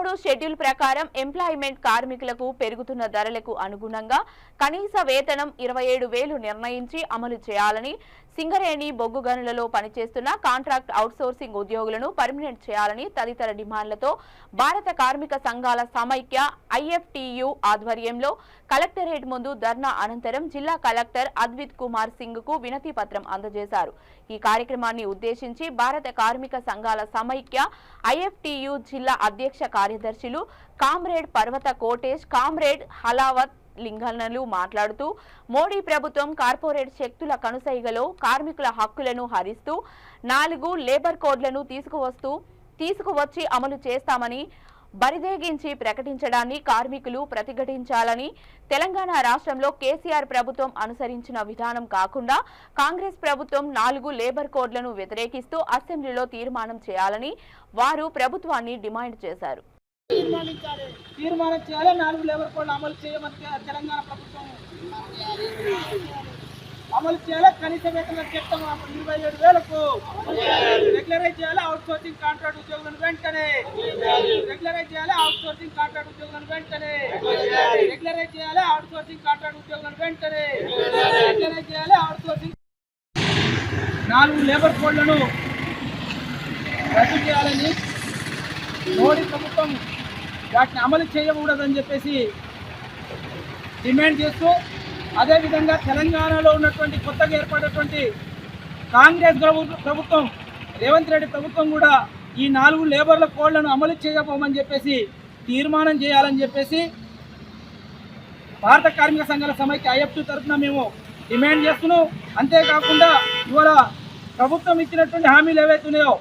13 schedule ప్రకారం employment కార్మికులకు పెరుగుతున్న ధరలకు అనుగుణంగా కనీస వేతనం 27,000 నిర్ణయించి అమలు చేయాలని, సింగరేణి బొగ్గు గనులలో పనిచేస్తున్న కాంట్రాక్ట్ అవుట్సోర్సింగ్ ఉద్యోగులను పర్మినెంట్ చేయాలని తదితర డిమాండ్లతో భారత కార్మిక సంఘాల సమైక్య ఐఎఫ్టియు ఆధ్వర్యంలో కలెక్టరేట్ ముందు ధర్నా అనంతరం జిల్లా కలెక్టర్ అద్విత్ కుమార్ సింగ్ కు వినతి పత్రం అందజేశారు. ఈ కార్యక్రమాన్ని ఉద్దేశించి భారత కార్మిక సంఘాల సమైక్య ఐఎఫ్టియు జిల్లా అధ్యక్ష కార్యదర్శులు కామ్రేడ్ పర్వత కోటేష్, కామ్రేడ్ హలావత్ లింగన్నలు మాట్లాడుతూ మోడీ ప్రభుత్వం కార్పొరేట్ శక్తుల కనుసైగలో కార్మికుల హక్కులను హరిస్తూ 4 లేబర్ కోడ్లను తీసుకువచ్చి అమలు చేస్తామని బరిదేగించి ప్రకటించడాన్ని కార్మికులు ప్రతిఘటించాలని, తెలంగాణ రాష్ట్రంలో కేసీఆర్ ప్రభుత్వం అనుసరించిన విధానం కాకుండా కాంగ్రెస్ ప్రభుత్వం 4 లేబర్ కోడ్లను వ్యతిరేకిస్తూ అసెంబ్లీలో తీర్మానం చేయాలని వారు ప్రభుత్వాన్ని డిమాండ్ చేశారు. తీర్మానం చేయాలి. 4 లేబర్ కోడ్లు అమలు చేయమని తెలంగాణ ప్రభుత్వం అమలు చేయాలి. కనీస వేతన చట్టం 27,000కు రెగ్యులరైజ్ చేయాలి. అవుట్ సోర్సింగ్ కాంట్రాక్ట్ ఉద్యోగులను వెంటనే రెగ్యులరైజ్ చేయాలి. అవుట్ సోర్సింగ్ కాంట్రాక్ట్ ఉద్యోగులను వెంటనే రెగ్యులరైజ్ చేయాలి. అవుట్ సోర్సింగ్ కాంట్రాక్ట్ ఉద్యోగులను వెంటనే రెగ్యులరైజ్ చేయాలి. అవుట్ సోర్సింగ్ 4 లేబర్ కోడ్లను రద్దు చేయాలని మోడీ ప్రభుత్వం వాటిని అమలు చేయకూడదని చెప్పేసి డిమాండ్ చేస్తూ, అదేవిధంగా తెలంగాణలో ఉన్నటువంటి కొత్తగా ఏర్పడినటువంటి కాంగ్రెస్ ప్రభుత్వం, రేవంత్ రెడ్డి ప్రభుత్వం కూడా ఈ 4 లేబర్ల కోడ్లను అమలు చేయకపోమని చెప్పేసి తీర్మానం చేయాలని చెప్పేసి భారత కార్మిక సంఘాల సమైక్య ఐఎఫ్టి తరఫున మేము డిమాండ్ చేస్తున్నాం. అంతేకాకుండా ఇవాళ ప్రభుత్వం ఇచ్చినటువంటి హామీలు ఏవైతే ఉన్నాయో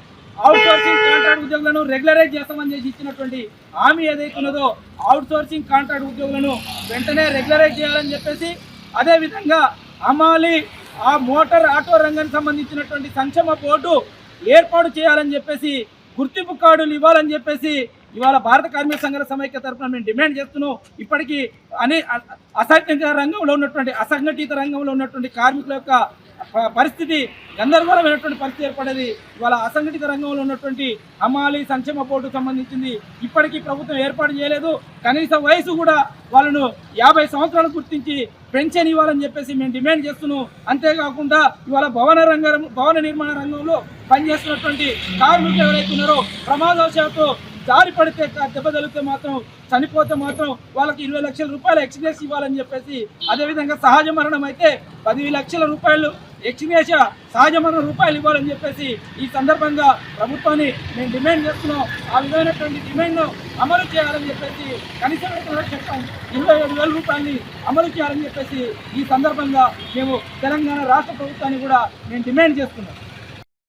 అవుట్ సోర్సింగ్ కాంట్రాక్ట్ ఉద్యోగులను రెగ్యులరైజ్ చేస్తామని చేసి ఇచ్చినటువంటి హామీ ఏదైతే ఉన్నదో అవుట్ సోర్సింగ్ కాంట్రాక్ట్ ఉద్యోగులను వెంటనే రెగ్యులరైజ్ చేయాలని చెప్పేసి, అదేవిధంగా అమాలి మోటార్ ఆటో రంగానికి సంబంధించినటువంటి సంక్షేమ బోర్డు ఏర్పాటు చేయాలని చెప్పేసి, గుర్తింపు కార్డులు ఇవ్వాలని చెప్పేసి ఇవాళ భారత కార్మిక సంఘాల సమైక్య తరఫున మేము డిమాండ్ చేస్తున్నాం. ఇప్పటికీ అసంఘటిత రంగంలో ఉన్నటువంటి కార్మికుల యొక్క పరిస్థితి గందరగోళమైనటువంటి పరిస్థితి ఏర్పడేది. ఇవాళ అసంఘటిత రంగంలో ఉన్నటువంటి హమాలి సంక్షేమ బోర్డుకు సంబంధించింది ఇప్పటికీ ప్రభుత్వం ఏర్పాటు చేయలేదు. కనీస వయసు కూడా వాళ్ళను 50 సంవత్సరాలు గుర్తించి పెన్షన్ ఇవ్వాలని చెప్పేసి మేము డిమాండ్ చేస్తున్నాం. అంతేకాకుండా ఇవాళ భవన నిర్మాణ రంగంలో పనిచేస్తున్నటువంటి కార్మికులు ఎవరైతే ఉన్నారో ప్రమాదవశాత్తు జారి పడితే, దెబ్బ తగిలితే మాత్రం, చనిపోతే మాత్రం వాళ్ళకి 20 లక్షల రూపాయలు ఎక్స్గ్రేస్ ఇవ్వాలని చెప్పేసి, అదేవిధంగా సహజ మరణం అయితే 10 లక్షల రూపాయలు ఎక్స్గ్రేస్ సహజ మరణం రూపాయలు ఇవ్వాలని చెప్పేసి ఈ సందర్భంగా ప్రభుత్వాన్ని మేము డిమాండ్ చేస్తున్నాం. ఆ విధమైనటువంటి డిమాండ్ను అమలు చేయాలని చెప్పేసి, కనీస వేతన చట్టం 27,000 రూపాయలని అమలు చేయాలని చెప్పేసి ఈ సందర్భంగా మేము తెలంగాణ రాష్ట్ర ప్రభుత్వాన్ని కూడా మేము డిమాండ్ చేస్తున్నాం.